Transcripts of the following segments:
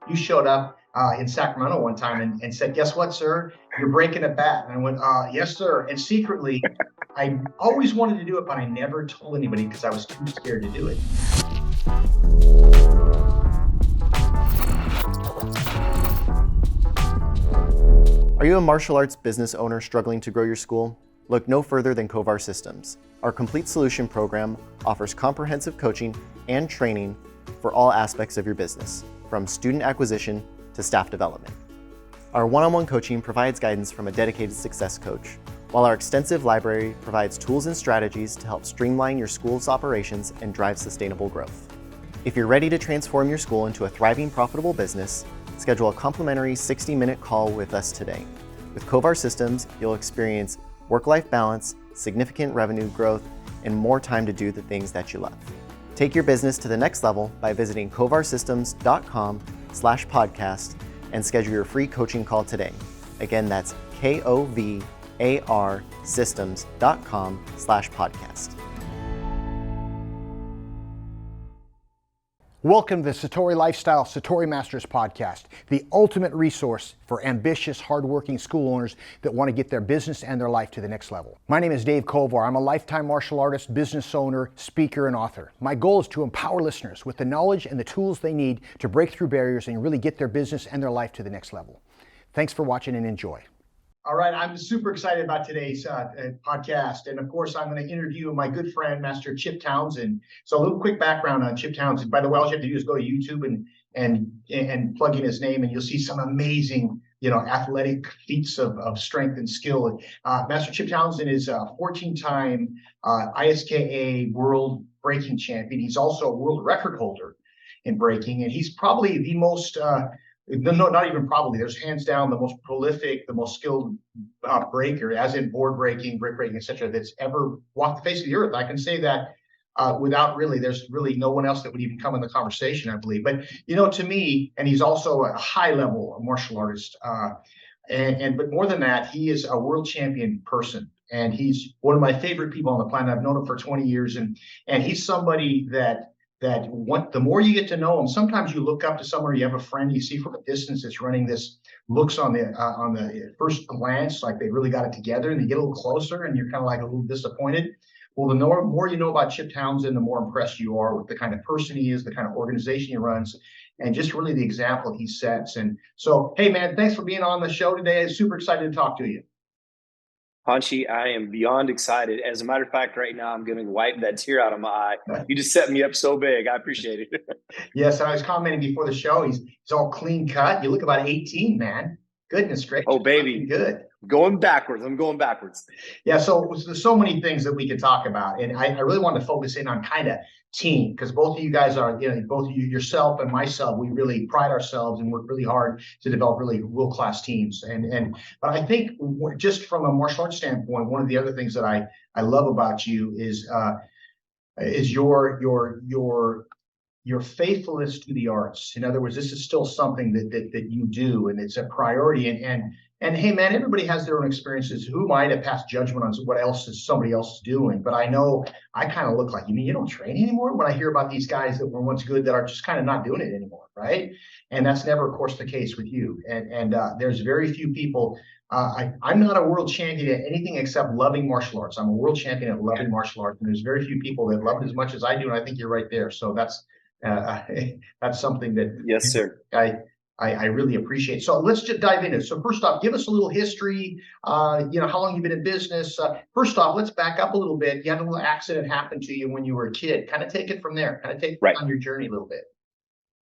you showed up in Sacramento one time and said, "Guess what, sir? You're breaking a bat." And I went, "Yes, sir." And secretly, I always wanted to do it, but I never told anybody because I was too scared to do it. Are you a martial arts business owner struggling to grow your school? Look no further than Kovar Systems. Our complete solution program offers comprehensive coaching and training for all aspects of your business, from student acquisition to staff development. Our one-on-one coaching provides guidance from a dedicated success coach, while our extensive library provides tools and strategies to help streamline your school's operations and drive sustainable growth. If you're ready to transform your school into a thriving, profitable business, schedule a complimentary 60-minute call with us today. With Kovar Systems, you'll experience work-life balance, significant revenue growth, and more time to do the things that you love. Take your business to the next level by visiting kovarsystems.com/podcast and schedule your free coaching call today. Again, that's KOVAR systems.com/podcast. Welcome to the Satori Lifestyle Satori Masters podcast, the ultimate resource for ambitious, hardworking school owners that want to get their business and their life to the next level. My name is Dave Kovar. I'm a lifetime martial artist, business owner, speaker, and author. My goal is to empower listeners with the knowledge and the tools they need to break through barriers and really get their business and their life to the next level. Thanks for watching and enjoy. All right, I'm super excited about today's podcast. And of course, I'm going to interview my good friend, Master Chip Townsend. So a little quick background on Chip Townsend. By the way, all you have to do is go to YouTube and plug in his name, and you'll see some amazing, athletic feats of strength and skill. Master Chip Townsend is a 14-time ISKA world breaking champion. He's also a world record holder in breaking, and he's probably the most no, not even probably. There's hands down the most prolific, the most skilled breaker, as in board breaking, brick breaking, etc., that's ever walked the face of the earth. I can say that there's really no one else that would even come in the conversation, I believe. But to me, and he's also a high-level martial artist, but more than that, he is a world champion person, and he's one of my favorite people on the planet. I've known him for 20 years, and he's somebody that the more you get to know him, sometimes you look up to someone, you have a friend you see from a distance that's running this, looks on the first glance like they really got it together, and you get a little closer and you're kind of like a little disappointed. Well, the more you know about Chip Townsend, the more impressed you are with the kind of person he is, the kind of organization he runs, and just really the example he sets. And so, hey man, thanks for being on the show today. I'm super excited to talk to you. Hanshy, I am beyond excited. As a matter of fact, right now I'm going to wipe that tear out of my eye. You just set me up so big. I appreciate it. Yes, I was commenting before the show. He's all clean cut. You look about 18, man. Goodness gracious. Oh, baby. Good. I'm going backwards. Yeah, so there's so many things that we could talk about. And I really wanted to focus in on kind of team, because both of you guys are, both of you, yourself and myself, we really pride ourselves and work really hard to develop really world-class teams. But I think just from a martial arts standpoint, one of the other things that I love about you is your faithfulness to the arts. In other words, this is still something that you do, and it's a priority. And hey, man, everybody has their own experiences. Who am I to pass judgment on what else is somebody else is doing? But I know I kind of look like, you mean you don't train anymore? When I hear about these guys that were once good that are just kind of not doing it anymore, right? And that's never, of course, the case with you. And there's very few people. I'm not a world champion at anything except loving martial arts. I'm a world champion at loving martial arts, and there's very few people that love it as much as I do. And I think you're right there. So that's something that yes, sir. I really appreciate. So let's just dive into it. So first off, give us a little history. How long you've been in business. First off, let's back up a little bit. You had a little accident happen to you when you were a kid. Kind of take it from there. Kind of take it on your journey a little bit.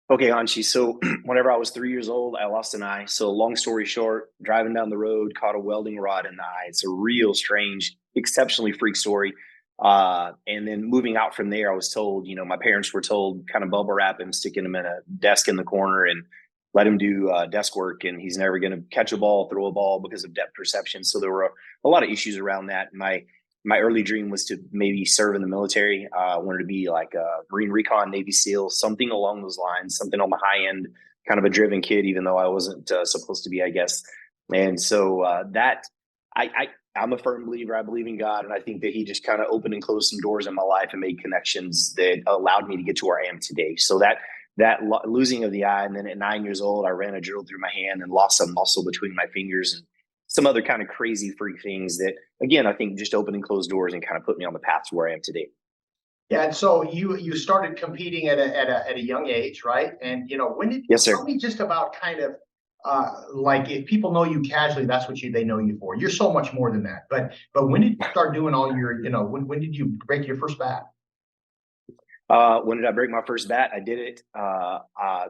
Okay, Anshi. So whenever I was 3 years old, I lost an eye. So long story short, driving down the road, caught a welding rod in the eye. It's a real strange, exceptionally freak story. And then moving out from there, I was told, my parents were told kind of bubble wrap him, sticking him in a desk in the corner and let him do desk work. And he's never going to catch a ball, throw a ball because of depth perception. So there were a lot of issues around that. My early dream was to maybe serve in the military. I wanted to be like a Marine Recon, Navy SEAL, something along those lines, something on the high end, kind of a driven kid, even though I wasn't supposed to be, I guess. And so I'm a firm believer. I believe in God, and I think that He just kind of opened and closed some doors in my life and made connections that allowed me to get to where I am today. So that losing of the eye. And then at 9 years old, I ran a drill through my hand and lost some muscle between my fingers and some other kind of crazy freak things that, again, I think just opened and closed doors and kind of put me on the path to where I am today. Yeah, and so you started competing at a young age, right? And when did Yes, sir. Tell me just about kind of like, if people know you casually, that's what they know you for. You're so much more than that. But when did you start doing all your, when did you break your first bat? When did I break my first bat? I did it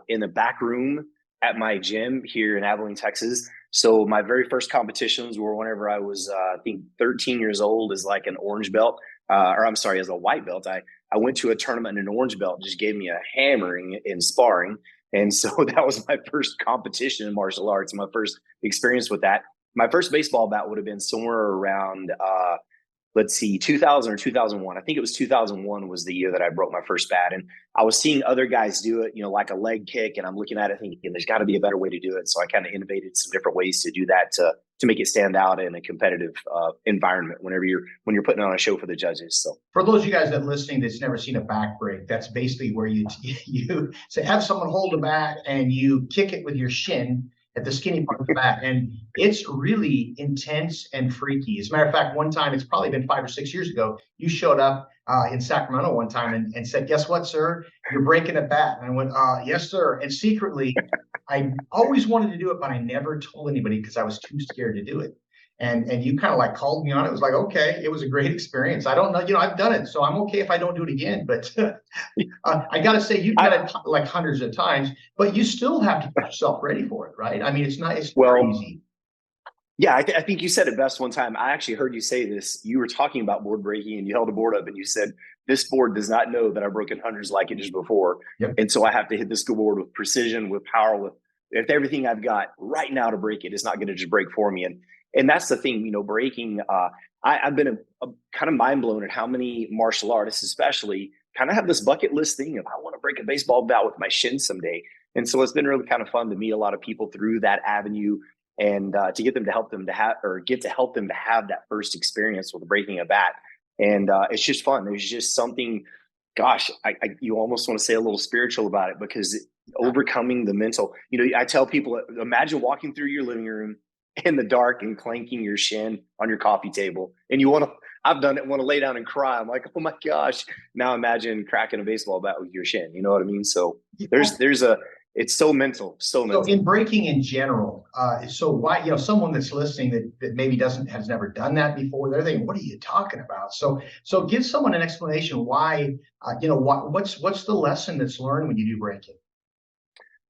in the back room at my gym here in Abilene, Texas. So my very first competitions were whenever I was, I think, 13 years old, as like an orange belt, or I'm sorry, as a white belt. I went to a tournament and an orange belt just gave me a hammering in sparring. And so that was my first competition in martial arts, my first experience with that. My first baseball bat would have been somewhere around, let's see, 2000 or 2001. I think it was 2001 was the year that I broke my first bat. And I was seeing other guys do it, like a leg kick. And I'm looking at it thinking, there's got to be a better way to do it. So I kind of innovated some different ways to do that to make it stand out in a competitive environment when you're putting on a show for the judges. So For those of you guys that are listening that's never seen a back break, that's basically where you say have someone hold the bat and you kick it with your shin at the skinny part of the bat. And it's really intense and freaky. As a matter of fact, one time, it's probably been 5 or 6 years ago, you showed up in Sacramento one time and said, "Guess what, sir? You're breaking a bat." And I went, "Yes, sir." And secretly, I always wanted to do it, but I never told anybody because I was too scared to do it. And you kind of like called me on it. It was like, okay, it was a great experience. I don't know, I've done it, so I'm okay if I don't do it again. But I got to say, you've done it like hundreds of times, but you still have to get yourself ready for it, right? I mean, it's not easy. Yeah, I think you said it best one time. I actually heard you say this. You were talking about board breaking and you held a board up and you said, "This board does not know that I've broken hundreds like it just before." Yep. And so I have to hit this board with precision, with power, with everything I've got right now to break it. It's not going to just break for me. And that's the thing, breaking. I've been a kind of mind blown at how many martial artists, especially, kind of have this bucket list thing of, I want to break a baseball bat with my shin someday. And so it's been really kind of fun to meet a lot of people through that avenue and to get to help them to have that first experience with breaking a bat. And it's just fun. There's just something, gosh, you almost want to say a little spiritual about it, because overcoming the mental, I tell people, imagine walking through your living room in the dark and clanking your shin on your coffee table. And I've done it, want to lay down and cry. I'm like, oh my gosh. Now imagine cracking a baseball bat with your shin. You know what I mean? So it's so mental, so mental. So in breaking in general, so why, someone that's listening that maybe has never done that before, they're thinking, what are you talking about? So give someone an explanation why, what's the lesson that's learned when you do breaking?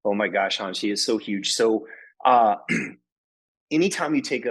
Oh my gosh, Hanshi, is so huge. So, anytime you take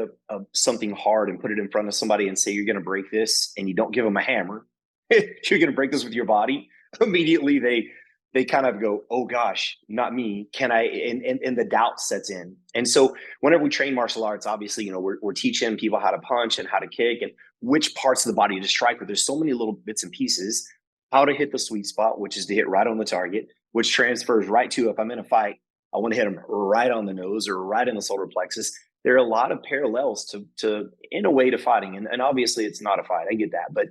something hard and put it in front of somebody and say you're going to break this, and you don't give them a hammer, you're going to break this with your body, immediately they kind of go, oh gosh, not me. Can I? And the doubt sets in. And so whenever we train martial arts, obviously, we're teaching people how to punch and how to kick and which parts of the body to strike. But there's so many little bits and pieces, how to hit the sweet spot, which is to hit right on the target, which transfers right to, if I'm in a fight, I want to hit them right on the nose or right in the solar plexus. There are a lot of parallels to in a way to fighting. And obviously it's not a fight. I get that. But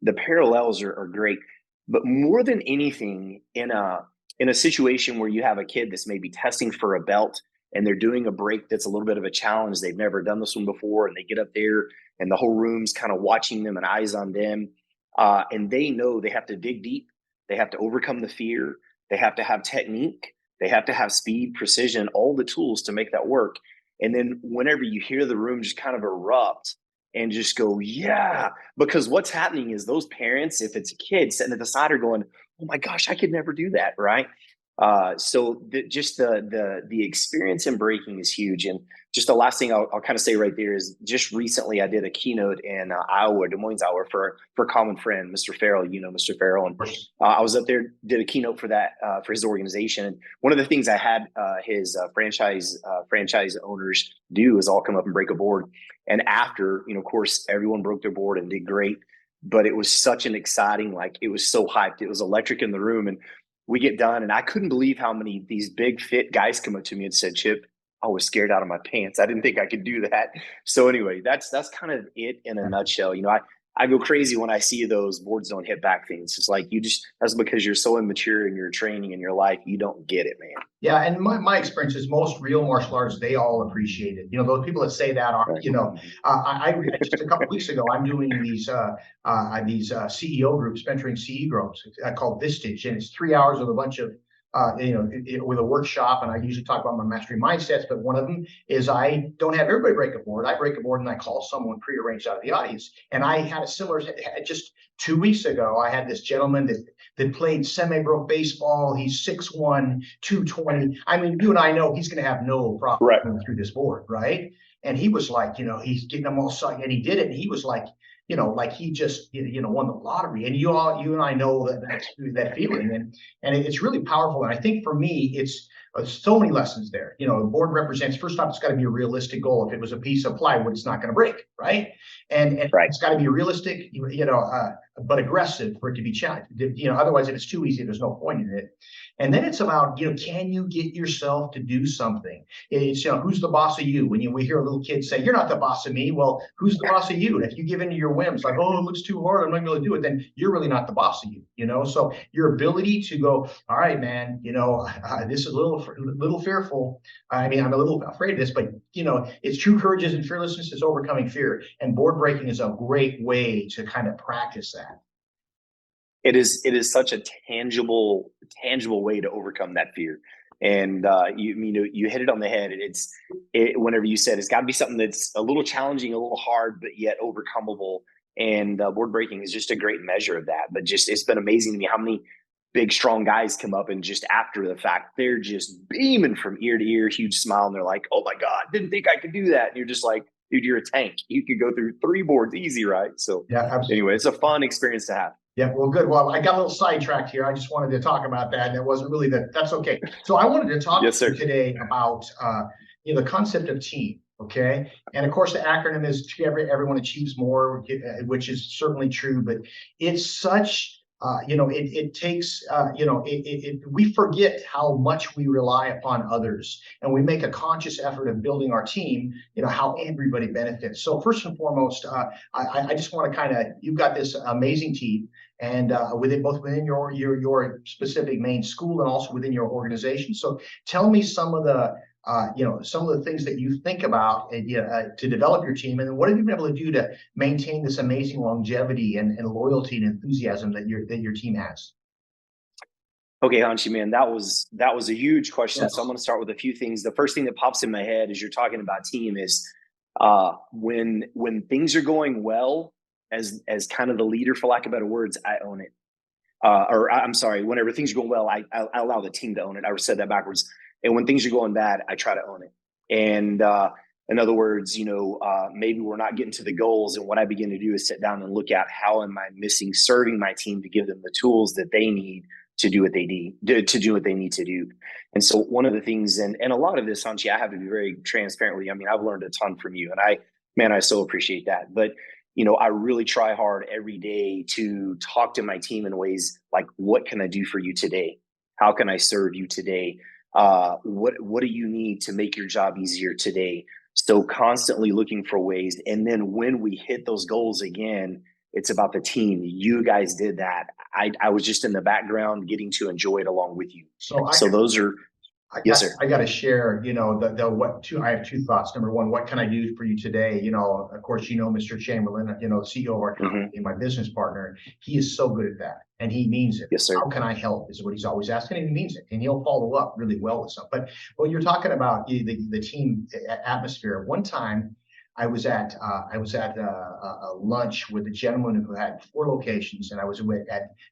the parallels are great. But more than anything, in a situation where you have a kid that's maybe testing for a belt and they're doing a break that's a little bit of a challenge, they've never done this one before, and they get up there and the whole room's kind of watching them and eyes on them. And they know they have to dig deep. They have to overcome the fear. They have to have technique. They have to have speed, precision, all the tools to make that work. And then whenever you hear the room just kind of erupt and just go, yeah, because what's happening is those parents, if it's a kid sitting at the side, are going, oh my gosh, I could never do that, right? So the experience in breaking is huge. And just the last thing I'll kind of say right there is, just recently I did a keynote in Iowa, Des Moines, Iowa, for a common friend, Mr. Farrell. Mr. Farrell, and I was up there, did a keynote for that for his organization. And one of the things I had his franchise owners do is all come up and break a board. And after, of course, everyone broke their board and did great. But it was such an exciting, it was so hyped. It was electric in the room. And we get done, and I couldn't believe how many these big fit guys come up to me and said, "Chip, I was scared out of my pants. I didn't think I could do that." So anyway, that's kind of it in a nutshell. I go crazy when I see those boards don't hit back things. It's like that's because you're so immature in your training in your life. You don't get it, man. Yeah, and my experience is most real martial artists, they all appreciate it. Those people that say that are, I just a couple of weeks ago, I'm doing these CEO groups, mentoring CE groups called Vistage, and it's 3 hours with a bunch of with a workshop, and I usually talk about my mastery mindsets, but one of them is I don't have everybody break a board. I break a board and I call someone prearranged out of the audience. And I had a similar, just 2 weeks ago, I had this gentleman that played semi-pro baseball. He's 6'1", 220. I mean, you and I know he's going to have no problem going through this board, right? And he was like, he's getting them all sucked, and he did it. And he was like, like he just, won the lottery. And you and I know that feeling, and it's really powerful. And I think for me, it's so many lessons there. The board represents, first off, it's got to be a realistic goal. If it was a piece of plywood, it's not going to break, right? And it's got to be realistic, but aggressive for it to be challenged. Otherwise, if it's too easy, there's no point in it. And then it's about, can you get yourself to do something? It's, who's the boss of you? When we hear a little kid say, you're not the boss of me. Well, who's the boss of you? And if you give in to your whims, like, oh, it looks too hard, I'm not going to do it, then you're really not the boss of you, So your ability to go, all right, man, this is a little fearful. I mean, I'm a little afraid of this, but, it's true courage and fearlessness is overcoming fear. And board breaking is a great way to kind of practice that. It is such a tangible way to overcome that fear. And you hit it on the head. Whenever you said it's got to be something that's a little challenging, a little hard, but yet overcomable. And board breaking is just a great measure of that. But it's been amazing to me how many big, strong guys come up and just after the fact, they're just beaming from ear to ear, huge smile. And they're like, oh my God, didn't think I could do that. And you're just like, dude, you're a tank. You could go through 3 boards easy, right? So yeah, absolutely. Anyway, it's a fun experience to have. Yeah, well, good. Well, I got a little sidetracked here. I just wanted to talk about that, and it wasn't really that's okay. So I wanted to talk to you today about the concept of team. Okay, and of course the acronym is everyone achieves more, which is certainly true. But it's such it takes we forget how much we rely upon others, and we make a conscious effort of building our team. How everybody benefits. So first and foremost, I just want to you've got this amazing team. And both within your specific main school and also within your organization. So tell me some of the things that you think about to develop your team, and then what have you been able to do to maintain this amazing longevity and loyalty and enthusiasm that your team has? Okay, Hanshi, man, that was a huge question. Yes. So I'm going to start with a few things. The first thing that pops in my head as you're talking about team is when things are going well. As kind of the leader, for lack of better words, I own it. Whenever things are going well, I allow the team to own it. I said that backwards. And when things are going bad, I try to own it. And in other words, maybe we're not getting to the goals. And what I begin to do is sit down and look at how am I serving my team to give them the tools that they need to do what they need to do what they need to do. And so one of the things, and a lot of this, Hanshi, I have to be very transparent with you. I mean, I've learned a ton from you, and I so appreciate that. But I really try hard every day to talk to my team in ways like, what can I do for you today? How can I serve you today? What do you need to make your job easier today? So constantly looking for ways. And then when we hit those goals again, it's about the team. You guys did that. I was just in the background getting to enjoy it along with you. So those are. Yes, sir. I got to share, I have 2 thoughts. Number one, what can I do for you today? Of course, Mr. Chamberlain, the CEO of our company, my business partner, he is so good at that. And he means it. Yes, sir. How can I help is what he's always asking, and he means it. And he'll follow up really well with something. But when you're talking about the team atmosphere, one time I was at a lunch with a gentleman who had 4 locations, and I was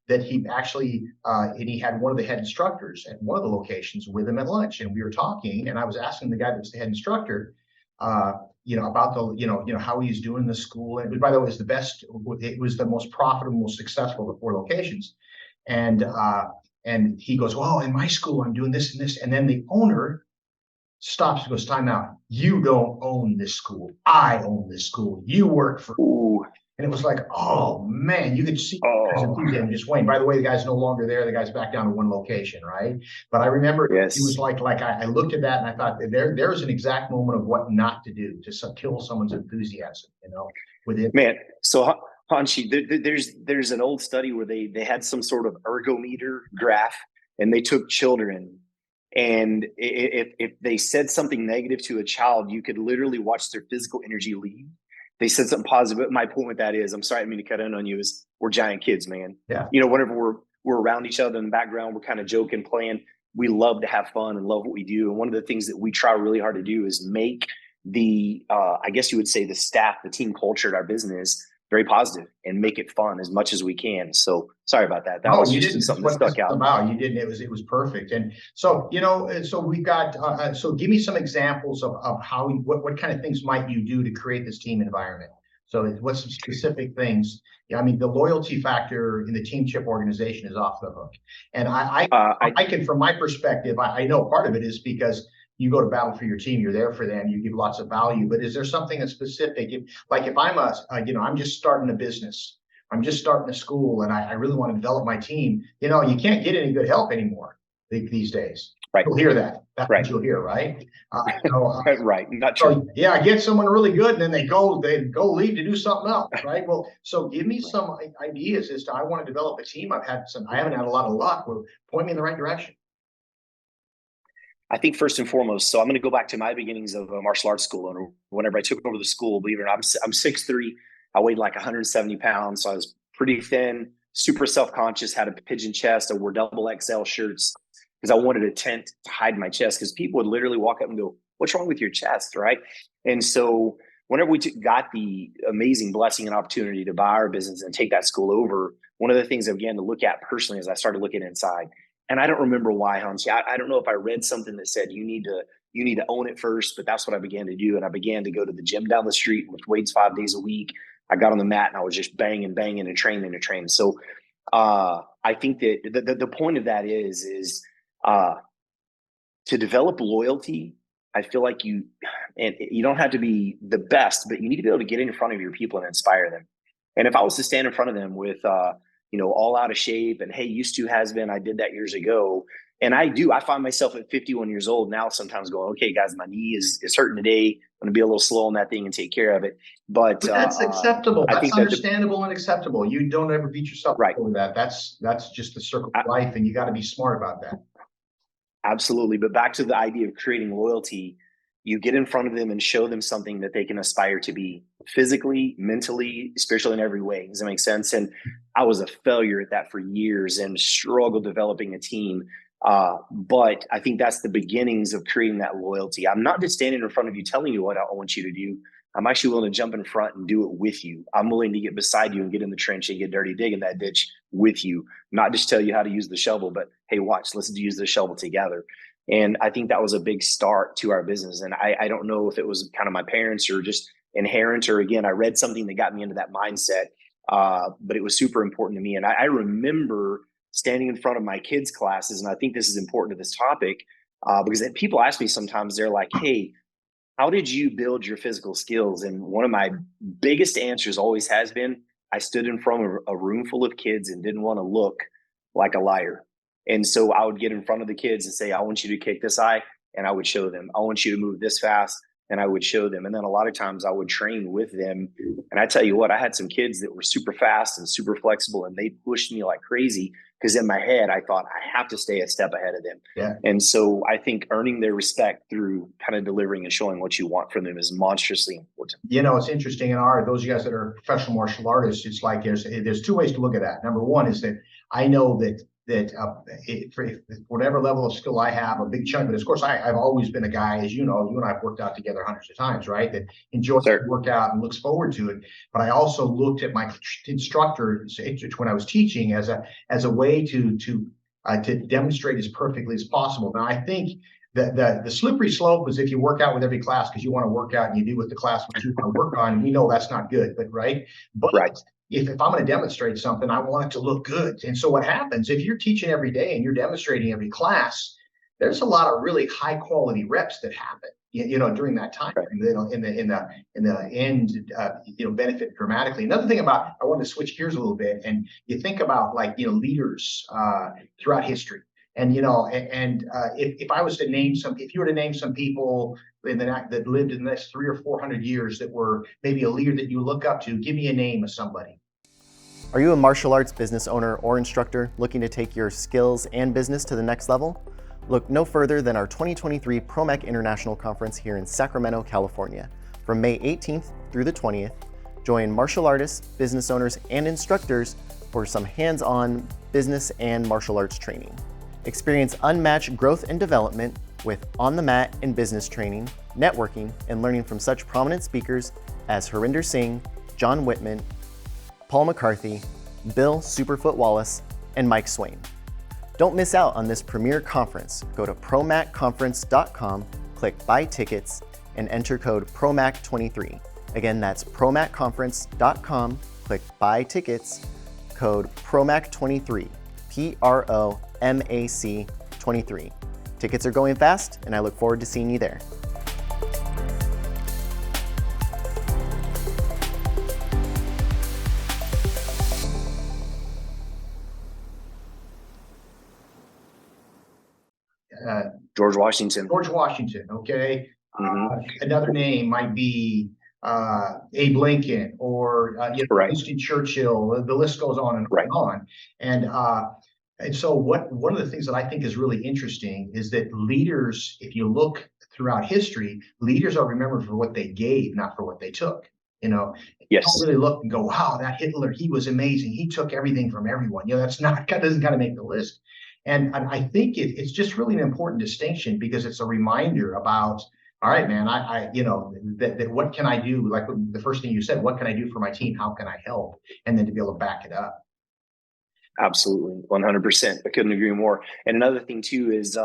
that he actually and he had one of the head instructors at one of the locations with him at lunch, and we were talking, and I was asking the guy that was the head instructor, about the how he's doing the school, and by the way, it was the most profitable, most successful of the 4 locations, and he goes, well, in my school I'm doing this and this, and then the owner stops and goes, time out. You don't own this school. I own this school. You work for me. And it was like, oh man, you could see his enthusiasm just wane. By the way, the guy's no longer there. The guy's back down to 1 location, right? But I remember it was like I looked at that and I thought there's an exact moment of what not to do to kill someone's enthusiasm, within. Man, so Hanshi, there's an old study where they had some sort of ergometer graph, and they took children, and if they said something negative to a child, you could literally watch their physical energy leave. They said something positive. But my point with that is, I'm sorry, I didn't mean to cut in on you. Is we're giant kids, man. Yeah. Whenever we're around each other in the background, we're kind of joking, playing. We love to have fun and love what we do. And one of the things that we try really hard to do is make the I guess you would say the staff, the team culture at our business very positive and make it fun as much as we can. So sorry about that. That was just something that stuck out. You didn't. It was perfect. And so, so we've got, so give me some examples of how, what kind of things might you do to create this team environment? So what's some specific things? I mean, the loyalty factor in the team chip organization is off the hook. And I can, from my perspective, I know part of it is because you go to battle for your team, you're there for them, you give lots of value. But is there something that's specific? If I'm I'm just starting a business, I'm just starting a school, and I really want to develop my team, you can't get any good help anymore these days. Right. You'll hear that. That's right. What you'll hear, right? Right. Not true. So, yeah, get someone really good, and then they go leave to do something else, right? Well, so give me some ideas as to, I want to develop a team. I haven't had a lot of luck. Well, point me in the right direction. I think first and foremost, so I'm going to go back to my beginnings of a martial arts school. And whenever I took over the school, believe it or not, I'm 6'3". I weighed like 170 pounds. So I was pretty thin, super self-conscious, had a pigeon chest. I wore double XL shirts because I wanted a tent to hide my chest, because people would literally walk up and go, "What's wrong with your chest?" Right. And so whenever we got the amazing blessing and opportunity to buy our business and take that school over, one of the things I began to look at personally is I started looking inside. And I don't remember why, Hansi. I don't know if I read something that said you need to own it first, but that's what I began to do. And I began to go to the gym down the street, lift weights 5 days a week. I got on the mat and I was just banging and training. So I think that the point of that is to develop loyalty. I feel like you don't have to be the best, but you need to be able to get in front of your people and inspire them. And if I was to stand in front of them with all out of shape and, hey, used to, has been, I did that years ago. And I find myself at 51 years old now sometimes going, okay, guys, my knee is hurting today. I'm going to be a little slow on that thing and take care of it. But that's acceptable. That's understandable and acceptable. You don't ever beat yourself up over that. That's just the circle of life, and you got to be smart about that. Absolutely. But back to the idea of creating loyalty, you get in front of them and show them something that they can aspire to be physically, mentally, spiritually, in every way. Does that make sense? And I was a failure at that for years and struggled developing a team. But I think that's the beginnings of creating that loyalty. I'm not just standing in front of you telling you what I want you to do. I'm actually willing to jump in front and do it with you. I'm willing to get beside you and get in the trench and get dirty, dig in that ditch with you. Not just tell you how to use the shovel, but hey, watch, let's use the shovel together. And I think that was a big start to our business. And I don't know if it was kind of my parents or just inherent, or again, I read something that got me into that mindset. But it was super important to me. And I remember standing in front of my kids' classes, and I think this is important to this topic, because people ask me sometimes, they're like, hey, how did you build your physical skills? And one of my biggest answers always has been, I stood in front of a room full of kids and didn't want to look like a liar. And so I would get in front of the kids and say, I want you to kick this eye, and I would show them. I want you to move this fast, and I would show them. And then a lot of times I would train with them. And I tell you what, I had some kids that were super fast and super flexible, and they pushed me like crazy, because in my head, I thought I have to stay a step ahead of them. Yeah. And so I think earning their respect through kind of delivering and showing what you want from them is monstrously important. It's interesting. In those of you guys that are professional martial artists, it's like there's two ways to look at that. Number one is that I know that for whatever level of skill I have, a big chunk of it, of course, I've always been a guy, as you know, you and I have worked out together hundreds of times, right? That enjoys the workout and looks forward to it. But I also looked at my instructor when I was teaching as a way to demonstrate as perfectly as possible. Now, I think the slippery slope is if you work out with every class because you want to work out and you do with the class what you want to work on. And we know that's not good, but right. If I'm going to demonstrate something, I want it to look good. And so what happens if you're teaching every day and you're demonstrating every class, there's a lot of really high quality reps that happen, during that time. In the end, benefit dramatically. Another thing I wanted to switch gears a little bit, and you think about leaders throughout history. And if I was to name if you were to name some people that lived in the next 300 or 400 years that were maybe a leader that you look up to, give me a name of somebody. Are you a martial arts business owner or instructor looking to take your skills and business to the next level? Look no further than our 2023 ProMAC International Conference here in Sacramento, California. From May 18th through the 20th, join martial artists, business owners, and instructors for some hands-on business and martial arts training. Experience unmatched growth and development with on-the-mat and business training, networking, and learning from such prominent speakers as Harinder Singh, John Whitman, Paul McCarthy, Bill Superfoot Wallace, and Mike Swain. Don't miss out on this premier conference. Go to promacconference.com, click Buy Tickets, and enter code PROMAC23. Again, that's promacconference.com, click Buy Tickets, code PROMAC23, PROMAC 23. Tickets are going fast, and I look forward to seeing you there. George Washington. George Washington, okay. Another name might be Abe Lincoln or Right. Winston Churchill. The list goes on and Right. on. And so one of the things that I think is really interesting is that leaders, if you look throughout history, leaders are remembered for what they gave, not for what they took. Yes. Don't really look and go, wow, that Hitler, he was amazing. He took everything from everyone. That doesn't kind of make the list. And I think it's just really an important distinction because it's a reminder about, all right, man, that what can I do? Like the first thing you said, what can I do for my team? How can I help? And then to be able to back it up. Absolutely. 100%. I couldn't agree more. And another thing too is,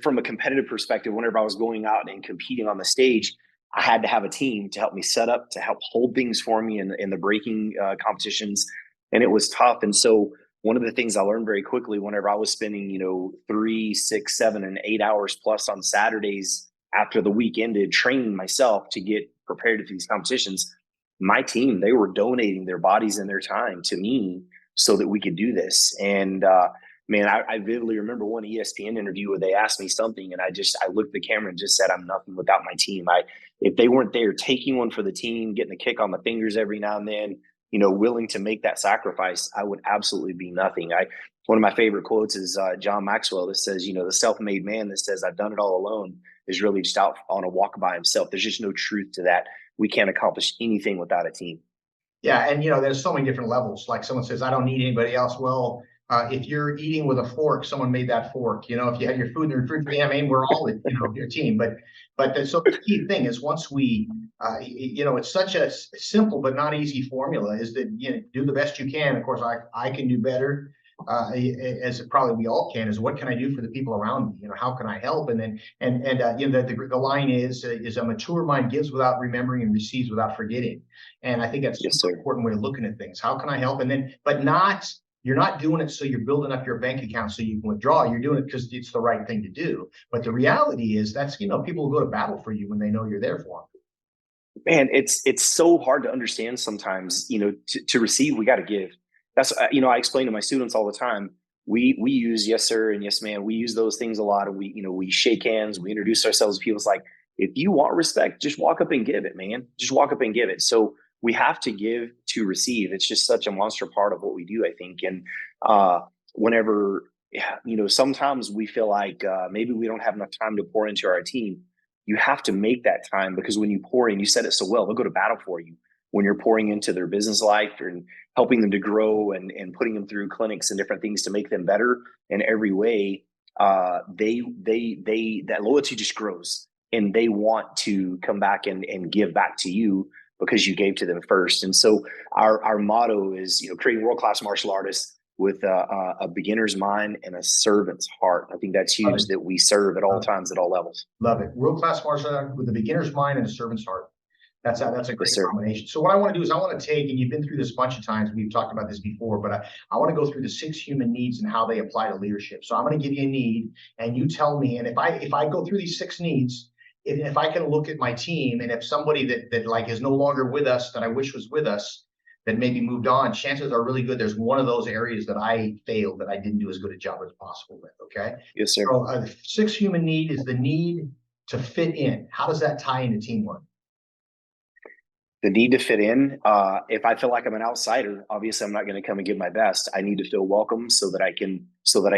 from a competitive perspective, whenever I was going out and competing on the stage, I had to have a team to help me set up, to help hold things for me in the breaking competitions. And it was tough. And so one of the things I learned very quickly whenever I was spending, 3, 6, 7, and 8 hours plus on Saturdays after the week ended, training myself to get prepared for these competitions, my team, they were donating their bodies and their time to me so that we could do this. And man, I vividly remember one ESPN interview where they asked me something and I looked at the camera and just said, I'm nothing without my team. If they weren't there taking one for the team, getting a kick on the fingers every now and then, willing to make that sacrifice, I would absolutely be nothing. One of my favorite quotes is John Maxwell that says, the self-made man that says, I've done it all alone is really just out on a walk by himself. There's just no truth to that. We can't accomplish anything without a team. Yeah. And, there's so many different levels. Like someone says, I don't need anybody else. Well, if you're eating with a fork, someone made that fork. If you have your food in the refrigerator, we're all, your team. So the key thing is once we, it's such a simple but not easy formula is that, do the best you can. Of course, I can do better, as probably we all can, is what can I do for the people around me? How can I help? And then, the line is a mature mind gives without remembering and receives without forgetting. And I think that's an important way of looking at things. How can I help? And then, you're not doing it so you're building up your bank account so you can withdraw. You're doing it because it's the right thing to do. But the reality is that's, people will go to battle for you when they know you're there for them. Man, it's so hard to understand sometimes, to receive, we got to give. That's, I explain to my students all the time. We use yes, sir, and yes, ma'am. We use those things a lot. And we shake hands, we introduce ourselves to people. It's like, if you want respect, just walk up and give it, man. Just walk up and give it. So we have to give to receive. It's just such a monster part of what we do, I think. And whenever, sometimes we feel like maybe we don't have enough time to pour into our team. You have to make that time because when you pour in, you said it so well, they'll go to battle for you. When you're pouring into their business life and helping them to grow and putting them through clinics and different things to make them better in every way, that loyalty just grows and they want to come back and give back to you because you gave to them first. And so our motto is, creating world-class martial artists with a beginner's mind and a servant's heart. I think that's huge that we serve at all times, at all levels. Love it. World-class martial art with a beginner's mind and a servant's heart. That's a great combination. So what I want to do is I want to take, and you've been through this a bunch of times, we've talked about this before, but I want to go through the 6 human needs and how they apply to leadership. So I'm going to give you a need and you tell me, and if I go through these 6 needs, if I can look at my team and if somebody that like is no longer with us, that I wish was with us, that maybe moved on, chances are really good there's one of those areas that I failed, that I didn't do as good a job as possible with, okay? Yes, sir. So the 6th human need is the need to fit in. How does that tie into teamwork? the need to fit in. If I feel like I'm an outsider, obviously I'm not going to come and give my best. I need to feel welcome so that I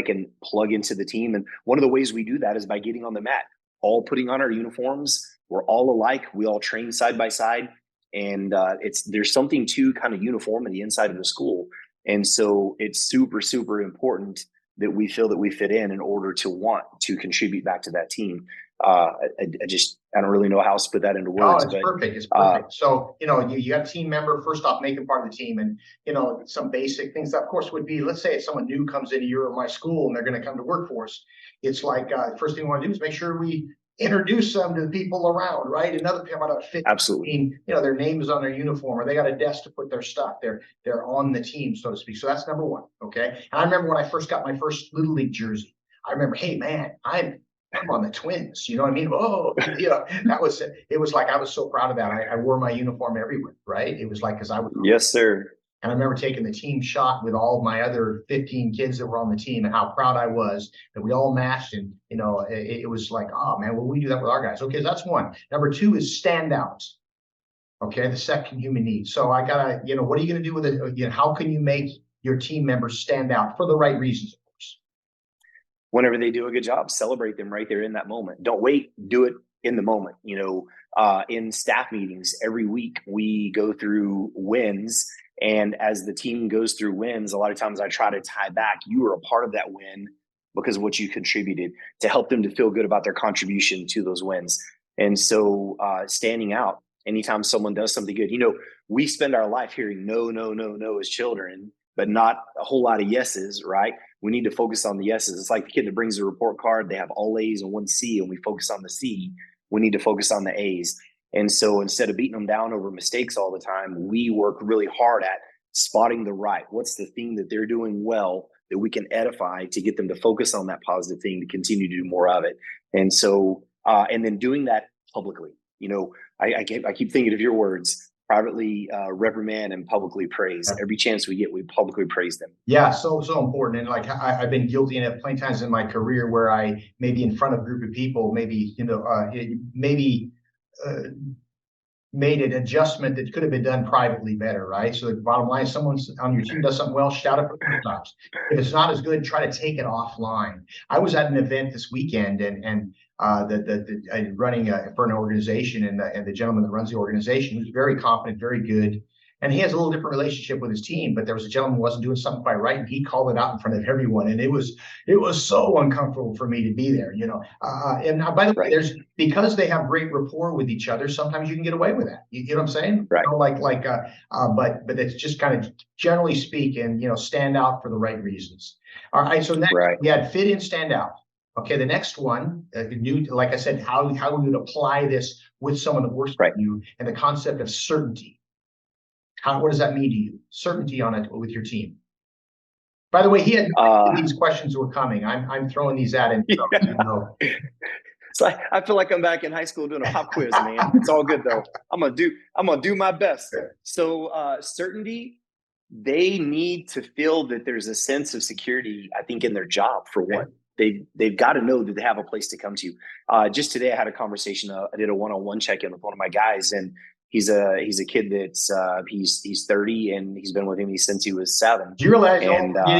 can plug into the team. And one of the ways we do that is by getting on the mat, all putting on our uniforms. We're all alike. We all train side by side. And there's something to kind of uniformity inside of the school. And so it's super, super important that we feel that we fit in order to want to contribute back to that team. I don't really know how else to put that into words. Oh, it's perfect. It's perfect. So, you have a team member, first off, make them part of the team. And, some basic things, of course, would be, let's say if someone new comes into your or my school and they're going to come to work for us. It's like, first thing we want to do is make sure we introduce them to the people around, right? Another thing about a fit Absolutely. team, their name is on their uniform, or they got a desk to put their stuff. They're on the team, so to speak. So that's number one. Okay. And I remember when I first got my first Little League jersey, I remember, hey man, I'm on the Twins. You know what I mean? Oh, it was like I was so proud of that. I wore my uniform everywhere, right? It was like because I was. Yes, sir. And I remember taking the team shot with all my other 15 kids that were on the team and how proud I was that we all matched. And, it was like, oh, man, well, we do that with our guys. Okay, so that's one. Number two is standouts. Okay, the second human need. So I got to, what are you going to do with it? How can you make your team members stand out for the right reasons, of course? Whenever they do a good job, celebrate them right there in that moment. Don't wait, do it in the moment. In staff meetings every week, we go through wins. And as the team goes through wins, a lot of times I try to tie back, you were a part of that win because of what you contributed, to help them to feel good about their contribution to those wins. And so standing out anytime someone does something good, we spend our life hearing no, no, no, no as children, but not a whole lot of yeses, right? We need to focus on the yeses. It's like the kid that brings a report card, they have all A's and one C, and we focus on the C. We need to focus on the A's. And so instead of beating them down over mistakes all the time, we work really hard at spotting the right. What's the thing that they're doing well that we can edify to get them to focus on that positive thing, to continue to do more of it. And so, and then doing that publicly. I keep thinking of your words, privately reprimand and publicly praise. Every chance we get, we publicly praise them. Yeah, so important. And like I've been guilty of it plenty of times in my career where I maybe in front of a group of people, made an adjustment that could have been done privately better, right? So the bottom line is someone on your team does something well, shout it for the times. If it's not as good, try to take it offline. I was at an event this weekend and running for an organization, and the gentleman that runs the organization, who's very confident, very good. And he has a little different relationship with his team, but there was a gentleman who wasn't doing something quite right, and he called it out in front of everyone. And it was so uncomfortable for me to be there, And by the way, because they have great rapport with each other, sometimes you can get away with that. You know what I'm saying? Right. But it's just kind of generally speaking, stand out for the right reasons. All right. So next we had fit in, stand out. Okay, the next one, like I said, how we would apply this with someone that works with you, and the concept of certainty. What does that mean to you? Certainty on it with your team. By the way, he had these questions were coming. I'm throwing these at him. It's like I feel like I'm back in high school doing a pop quiz, man. It's all good though. I'm gonna do my best. So certainty, they need to feel that there's a sense of security, I think, in their job for one. They've got to know that they have a place to come to. Just today I had a conversation. I did a one-on-one check-in with one of my guys, and he's a kid that's he's 30, and he's been with me since he was 7. Do you realize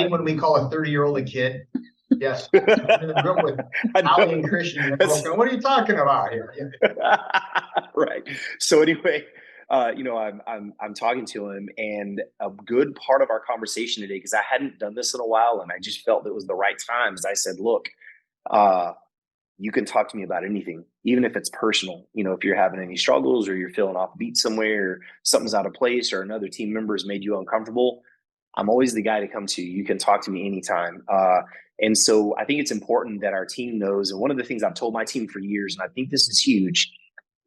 when we call a 30-year-old a kid? Yes. In the room with Ali and Christian. What are you talking about here? Right. So anyway, I'm talking to him, and a good part of our conversation today, because I hadn't done this in a while, and I just felt it was the right time, is I said, look, you can talk to me about anything, even if it's personal. If you're having any struggles, or you're feeling offbeat somewhere, or something's out of place, or another team member has made you uncomfortable, I'm always the guy to come to. You can talk to me anytime. And so I think it's important that our team knows. And one of the things I've told my team for years, and I think this is huge,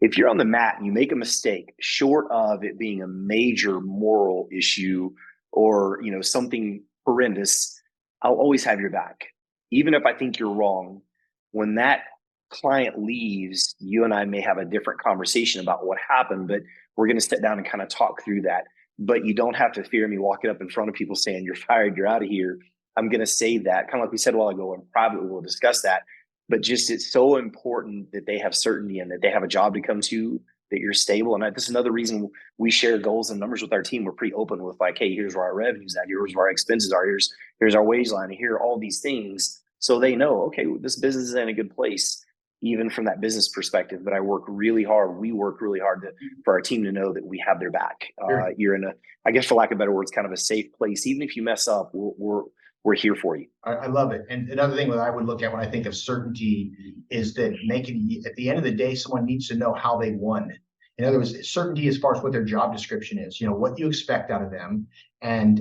if you're on the mat and you make a mistake, short of it being a major moral issue or, something horrendous, I'll always have your back. Even if I think you're wrong, when that client leaves, you and I may have a different conversation about what happened, but we're going to sit down and kind of talk through that. But you don't have to fear me walking up in front of people saying, you're fired, you're out of here. I'm going to say that, kind of like we said a while ago, and privately we'll discuss that. But just it's so important that they have certainty and that they have a job to come to, that you're stable. And this is another reason we share goals and numbers with our team. We're pretty open with like, hey, here's where our revenues at, here's where our expenses are, here's our wage line, and here are all these things. So they know, okay, this business is in a good place, even from that business perspective. But I work really hard. We work really hard for our team to know that we have their back. You're in I guess for lack of better words, kind of a safe place. Even if you mess up, we're here for you. I love it. And another thing that I would look at when I think of certainty is that at the end of the day, someone needs to know how they won. In other words, certainty as far as what their job description is, what you expect out of them, and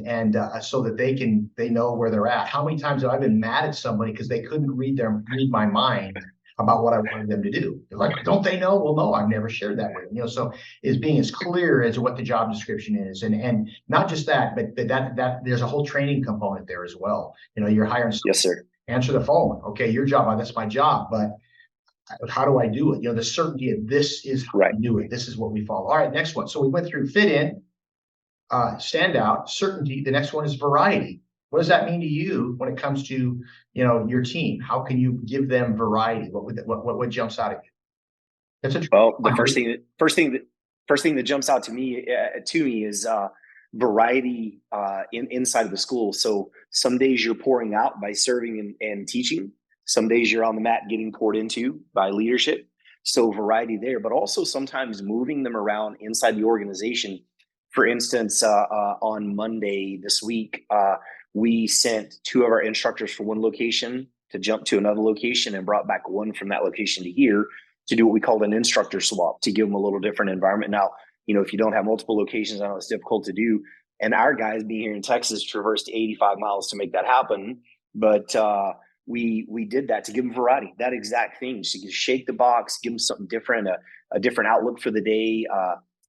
so that they know where they're at. How many times have I been mad at somebody because they couldn't read my mind about what I wanted them to do? They're like, don't they know? Well, no, I've never shared that with them. So is being as clear as what the job description is, and not just that, but that there's a whole training component there as well. You're hiring someone, yes, sir. Answer the phone. Okay, your job, that's my job, but how do I do it? The certainty of this is how I do it. This is what we follow. All right, next one. So we went through fit in, stand out, certainty. The next one is variety. What does that mean to you when it comes to your team? How can you give them variety? What jumps out at you? The first thing that jumps out to me is variety inside of the school. So some days you're pouring out by serving and teaching. Some days you're on the mat getting poured into by leadership. So variety there, but also sometimes moving them around inside the organization. For instance, on Monday this week, we sent 2 of our instructors from one location to jump to another location and brought back 1 from that location to here to do what we called an instructor swap, to give them a little different environment. Now, if you don't have multiple locations, I know it's difficult to do. And our guys being here in Texas traversed 85 miles to make that happen. But we did that to give them variety, that exact thing. So you can shake the box, give them something different, a different outlook for the day.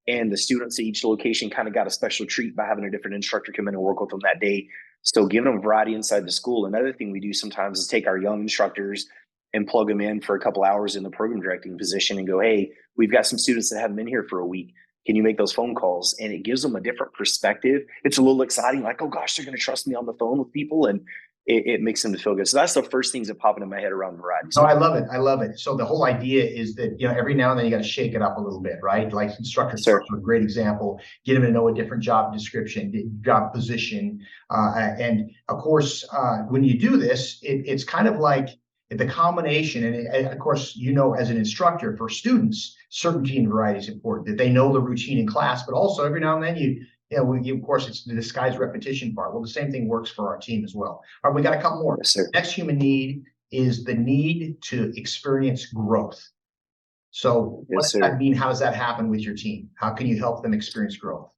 And the students at each location kind of got a special treat by having a different instructor come in and work with them that day. So giving them variety inside the school. Another thing we do sometimes is take our young instructors and plug them in for a couple hours in the program directing position and go, hey, we've got some students that haven't been here for a week. Can you make those phone calls? And it gives them a different perspective. It's a little exciting, like, oh gosh, they're going to trust me on the phone with people. And it makes them feel good. So that's the first things that pop into my head around variety. No, I love it. I love it. So the whole idea is that, every now and then you got to shake it up a little bit, right? Like instructors are a great example. Get them to know a different job description, job position. And of course, when you do this, it's kind of like the combination. And of course, as an instructor for students, certainty and variety is important, that they know the routine in class, but also every now and then of course, it's the disguised repetition part. Well, the same thing works for our team as well. All right, we got a couple more. Yes, sir. Next human need is the need to experience growth. So what does that mean? How does that happen with your team? How can you help them experience growth?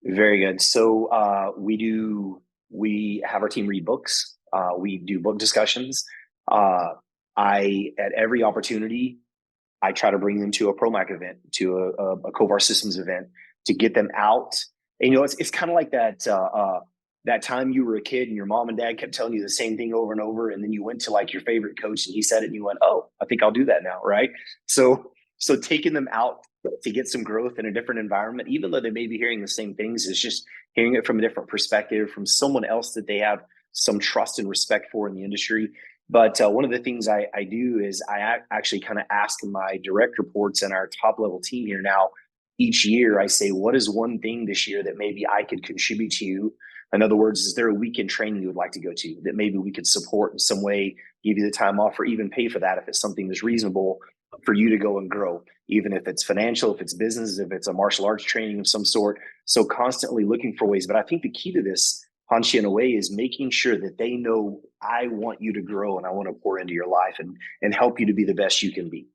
Very good. So we have our team read books. We do book discussions. At every opportunity, I try to bring them to a ProMac event, to a Kovar Systems event, to get them out. And it's kind of like that time you were a kid and your mom and dad kept telling you the same thing over and over, and then you went to like your favorite coach and he said it and you went, oh, I think I'll do that now, right? So taking them out to get some growth in a different environment, even though they may be hearing the same things, is just hearing it from a different perspective, from someone else that they have some trust and respect for in the industry. But one of the things I do is I actually kind of ask my direct reports and our top level team here now, each year I say, what is one thing this year that maybe I could contribute to you? In other words, is there a weekend training you would like to go to that maybe we could support in some way, give you the time off, or even pay for that if it's something that's reasonable for you to go and grow, even if it's financial, if it's business, if it's a martial arts training of some sort. So constantly looking for ways. But I think the key to this, Hanshi, in a way, is making sure that they know I want you to grow and I want to pour into your life and help you to be the best you can be.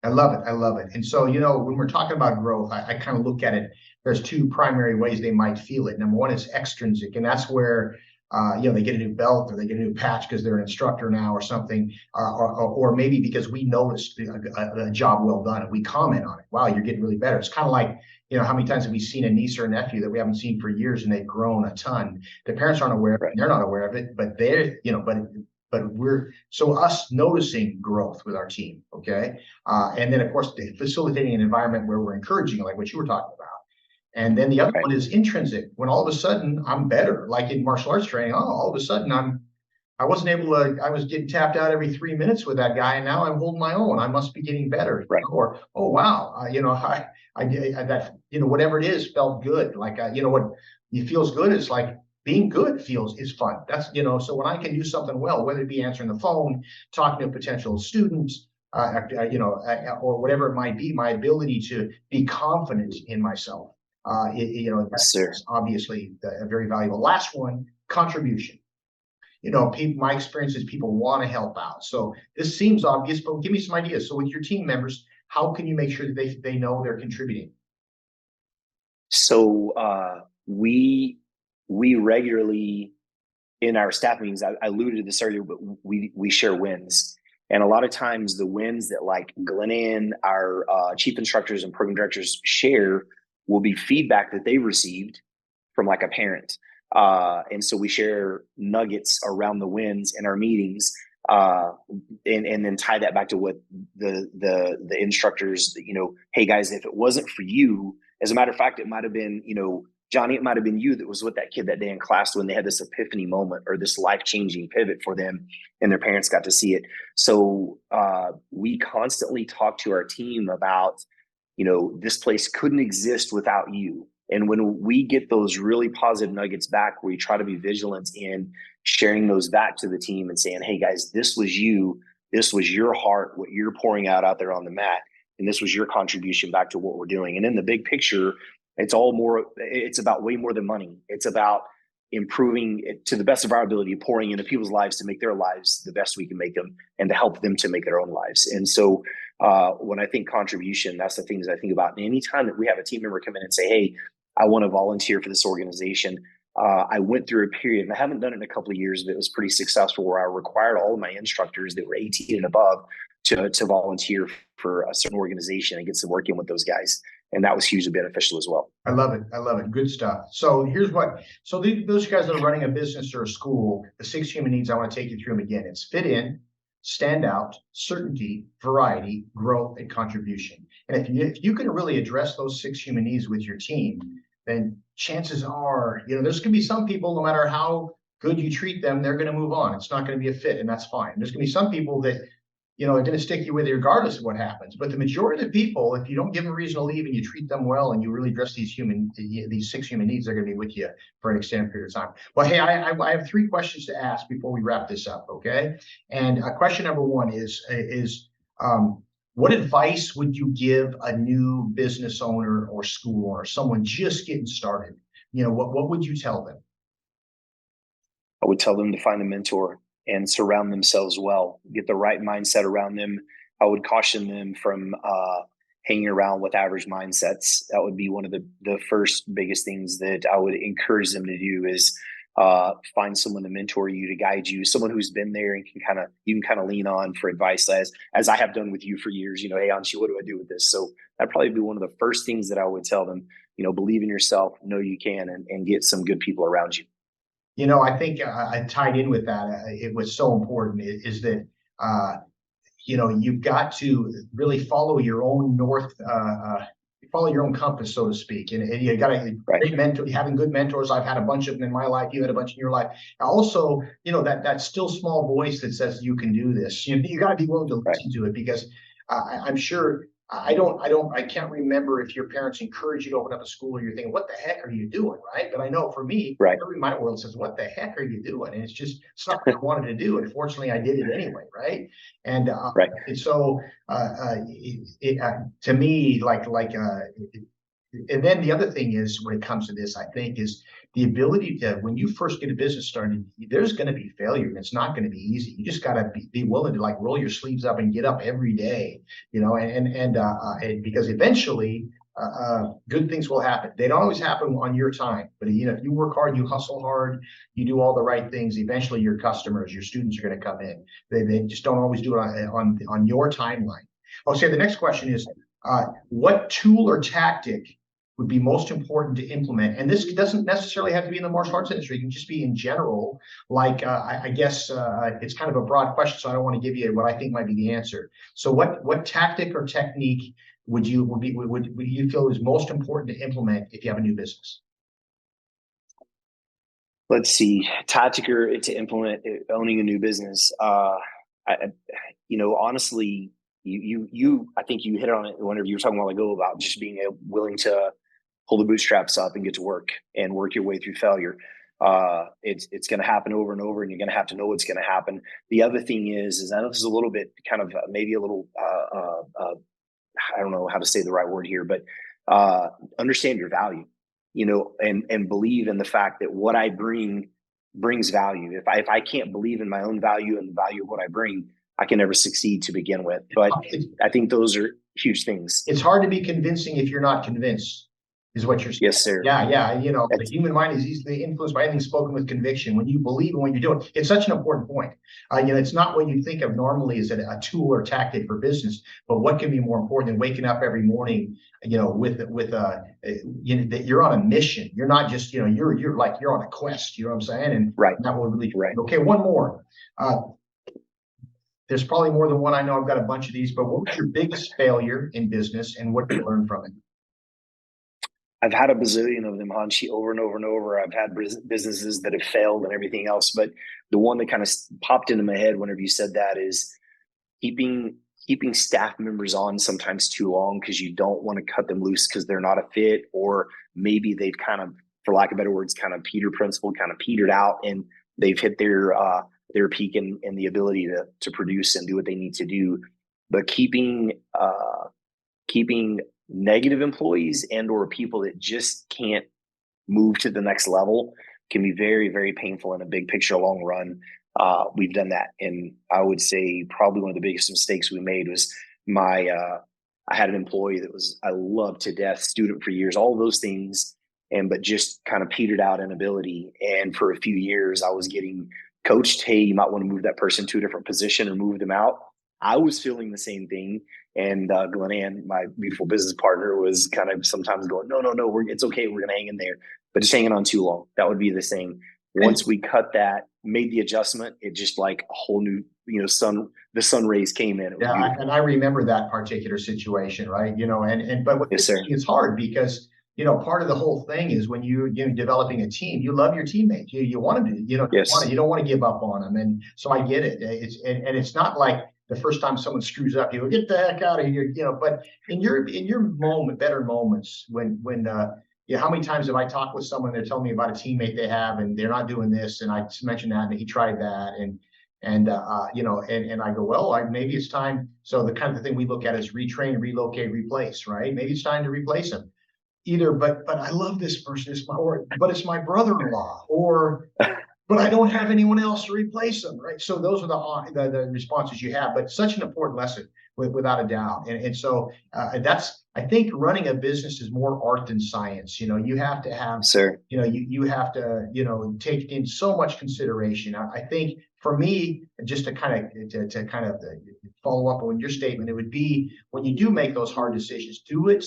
I love it. I love it. And so, when we're talking about growth, I kind of look at it. There's 2 primary ways they might feel it. Number one is extrinsic, and that's where, they get a new belt or they get a new patch because they're an instructor now or something, or maybe because we noticed a job well done and we comment on it. Wow, you're getting really better. It's kind of like, how many times have we seen a niece or a nephew that we haven't seen for years and they've grown a ton? Their parents aren't aware of it, and they're not aware of it, but they're, but us noticing growth with our team, okay? And then, of course, facilitating an environment where we're encouraging, like what you were talking about. And then the other one is intrinsic, when all of a sudden I'm better, like in martial arts training, all of a sudden I wasn't able to, I was getting tapped out every 3 minutes with that guy, and now I'm holding my own. I must be getting better. Right. Or, oh, wow, that, whatever it is felt good. Like, what it feels good is like being good is fun. That's, so when I can do something well, whether it be answering the phone, talking to potential students, or whatever it might be, my ability to be confident in myself, Yes, sir. that's obviously a very valuable. Last one, contribution. People, my experience is people want to help out. So this seems obvious, but give me some ideas. So with your team members, how can you make sure that they know they're contributing? So we regularly in our staff meetings, I alluded to this earlier, but we share wins. And a lot of times the wins that like Glennon, our chief instructors and program directors share will be feedback that they received from like a parent. And so we share nuggets around the wins in our meetings, and then tie that back to what the instructors, hey guys, if it wasn't for you, as a matter of fact, it might have been, Johnny, it might have been you that was with that kid that day in class when they had this epiphany moment or this life-changing pivot for them, and their parents got to see it. So we constantly talk to our team about, this place couldn't exist without you. And when we get those really positive nuggets back, we try to be vigilant in sharing those back to the team and saying, hey guys, this was you. This was your heart, what you're pouring out there on the mat. And this was your contribution back to what we're doing. And in the big picture, it's about way more than money. It's about improving it to the best of our ability, pouring into people's lives to make their lives the best we can make them and to help them to make their own lives. And so when I think contribution, that's the things I think about. And anytime that we have a team member come in and say, hey, I want to volunteer for this organization. I went through a period, and I haven't done it in a couple of years, but it was pretty successful, where I required all of my instructors that were 18 and above to volunteer for a certain organization and get some work in with those guys. And that was hugely beneficial as well. I love it. I love it. Good stuff. So those guys that are running a business or a school, the 6 human needs, I want to take you through them again. It's fit in, stand out, certainty, variety, growth, and contribution. And if you can really address those 6 human needs with your team, then chances are, there's going to be some people, no matter how good you treat them, they're going to move on. It's not going to be a fit, and that's fine. There's going to be some people that, are going to stick you with you regardless of what happens. But the majority of the people, if you don't give them a reason to leave and you treat them well and you really address these 6 human needs, they're going to be with you for an extended period of time. Well, hey, I have 3 questions to ask before we wrap this up, okay? And question number 1 is what advice would you give a new business owner or school owner, someone just getting started? What would you tell them? I would tell them to find a mentor and surround themselves well, get the right mindset around them. I would caution them from hanging around with average mindsets. That would be one of the first biggest things that I would encourage them to do is find someone to mentor you, to guide you, someone who's been there and you can kind of lean on for advice, as I have done with you for years. Hey, Anshi, what do I do with this? So that'd probably be one of the first things that I would tell them. Believe in yourself, know you can, and get some good people around you. I think I tied in with that. It was so important is that, you've got to really follow your own follow your own compass, so to speak. And you got to having good mentors. I've had a bunch of them in my life. You had a bunch in your life. Also, that still small voice that says you can do this. You got to be willing to listen to it, because I'm sure I can't remember if your parents encouraged you to open up a school or you're thinking, what the heck are you doing? Right. But I know for me, every my world says, what the heck are you doing? And it's not what I wanted to do. And fortunately, I did it anyway. Right. And, and so to me, and then the other thing is, when it comes to this, I think, is the ability to, when you first get a business started, there's going to be failure, and it's not going to be easy. You just got to be willing to roll your sleeves up and get up every day, and because eventually good things will happen. They don't always happen on your time, but if you work hard, you hustle hard, you do all the right things, eventually your customers, your students are going to come in. They just don't always do it on your timeline. Okay, the next question is, what tool or tactic would be most important to implement? And this doesn't necessarily have to be in the martial arts industry. It can just be in general. I guess it's kind of a broad question, so I don't want to give you what I think might be the answer. So what tactic or technique would you feel is most important to implement if you have a new business? Let's see, tactic to implement owning a new business. Honestly, I think you hit on it whenever you were talking a while ago about just being willing to pull the bootstraps up and get to work and work your way through failure. It's going to happen over and over, and you're going to have to know what's going to happen. The other thing is I know this is a little bit kind of maybe a little I don't know how to say the right word here, but understand your value, and believe in the fact that what I bring brings value. If I can't believe in my own value and the value of what I bring, I can never succeed to begin with. But I think those are huge things. It's hard to be convincing if you're not convinced, is what you're saying. Yes, sir. Yeah. The human mind is easily influenced by anything spoken with conviction. When you believe in what you're doing, it's such an important point. It's not what you think of normally as a tool or tactic for business, but what can be more important than waking up every morning, that you're on a mission. You're not just, you're on a quest. You know what I'm saying? And right. That will really right. Okay, one more. There's probably more than one. I know I've got a bunch of these, but what was your biggest failure in business and what did you learn from it? I've had a bazillion of them, Hanshi, over and over and over. I've had businesses that have failed and everything else. But the one that kind of popped into my head whenever you said that is keeping staff members on sometimes too long because you don't want to cut them loose because they're not a fit, or maybe they've kind of, for lack of better words, kind of Peter principle, kind of petered out, and they've hit their peak in the ability to produce and do what they need to do. But keeping negative employees and or people that just can't move to the next level can be very, very painful in a big picture long run. We've done that. And I would say probably one of the biggest mistakes we made was I had an employee that I loved to death, student for years, all those things, but just kind of petered out in ability. And for a few years I was getting coached, hey, you might want to move that person to a different position or move them out. I was feeling the same thing. And Glenn Ann, my beautiful business partner, was kind of sometimes going, no, it's okay. We're going to hang in there, but just hanging on too long. That would be the thing. Once we cut that, made the adjustment, it just like a whole new, the sun rays came in. And I remember that particular situation, right? But it's hard because, part of the whole thing is when you're developing a team, you love your teammates. You want to, you don't want to give up on them. And so I get it. It's not like the first time someone screws up, you go, get the heck out of here, but in your better moments when how many times have I talked with someone, they're telling me about a teammate they have and they're not doing this, and I mentioned that and he tried that, and I go, well, maybe it's time. So the kind of thing we look at is retrain, relocate, replace, right? Maybe it's time to replace them. Either, but I love this person, but it's my brother-in-law, or but I don't have anyone else to replace them, right? So those are the responses you have, but such an important lesson without a doubt. And so I think running a business is more art than science. You have to have, you have to, take in so much consideration. I think for me, just to kind of follow up on your statement, it would be when you do make those hard decisions, do it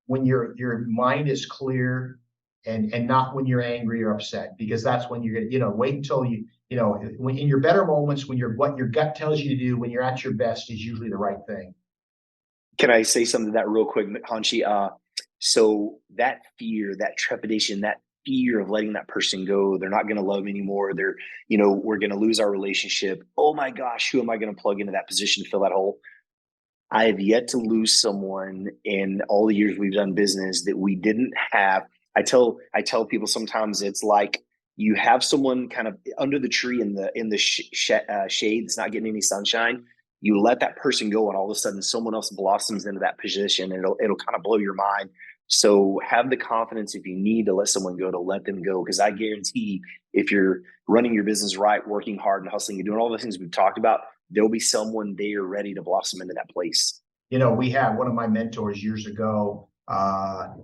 when your mind is clear and not when you're angry or upset, because that's when you're gonna, wait until when in your better moments, when what your gut tells you to do, when you're at your best, is usually the right thing. Can I say something to that real quick, Hanshi? So that fear, that trepidation, that fear of letting that person go, they're not going to love me anymore. We're going to lose our relationship. Oh my gosh, who am I going to plug into that position to fill that hole? I have yet to lose someone in all the years we've done business that we didn't have. I tell people sometimes it's like you have someone kind of under the tree in the shade that's not getting any sunshine. You let that person go, and all of a sudden someone else blossoms into that position, and it'll kind of blow your mind. So have the confidence, if you need to let someone go, to let them go, because I guarantee if you're running your business right, working hard and hustling and doing all the things we've talked about, there'll be someone there ready to blossom into that place. We had one of my mentors years ago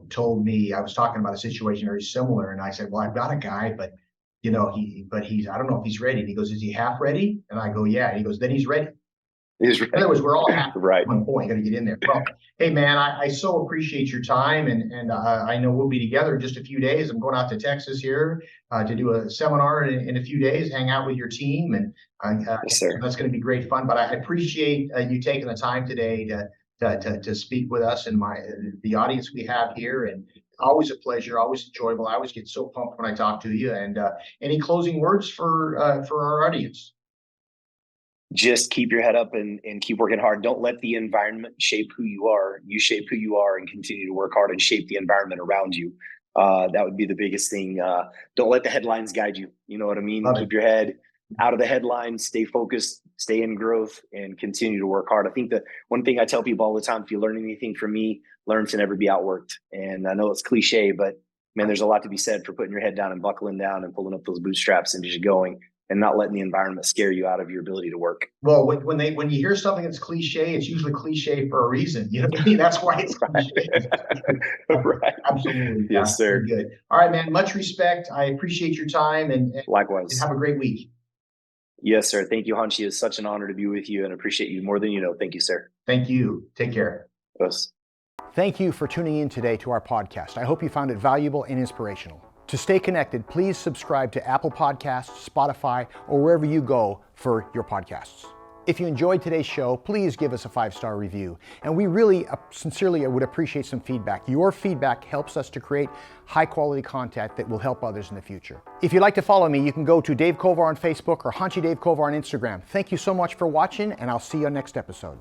told me, I was talking about a situation very similar, and I said, well, I've got a guy, but he's I don't know if he's ready. And he goes, is he half ready? And I go, yeah. And he goes, then he's ready. In other words, we're all half right. At one point, got to get in there. Well, hey man, I so appreciate your time, and I know we'll be together in just a few days. I'm going out to Texas here to do a seminar in a few days, hang out with your team, and yes, sir. That's going to be great fun. But I appreciate you taking the time today to speak with us and the audience we have here, and always a pleasure, always enjoyable. I always get so pumped when I talk to you. And any closing words for our audience? Just keep your head up and keep working hard. Don't let the environment shape who you are. You shape who you are and continue to work hard and shape the environment around you. That would be the biggest thing. Don't let the headlines guide you. You know what I mean? Love Keep it. your head out of the headlines, stay focused, stay in growth, and continue to work hard. I think that one thing I tell people all the time, if you learn anything from me, learn to never be outworked. And I know it's cliche, but man, there's a lot to be said for putting your head down and buckling down and pulling up those bootstraps and just going and not letting the environment scare you out of your ability to work. Well, when you hear something that's cliche, it's usually cliche for a reason. You know what I mean? That's why it's cliche. Right. Absolutely. Yes, sir. Very good. All right, man. Much respect. I appreciate your time and Likewise. have a great week. Yes, sir. Thank you, Hanshi. It's such an honor to be with you and appreciate you more than you know. Thank you, sir. Thank you. Take care. Yes. Thank you for tuning in today to our podcast. I hope you found it valuable and inspirational. To stay connected, please subscribe to Apple Podcasts, Spotify, or wherever you go for your podcasts. If you enjoyed today's show, please give us a 5-star review. And we really sincerely would appreciate some feedback. Your feedback helps us to create high-quality content that will help others in the future. If you'd like to follow me, you can go to Dave Kovar on Facebook or Hanshi Dave Kovar on Instagram. Thank you so much for watching, and I'll see you on next episode.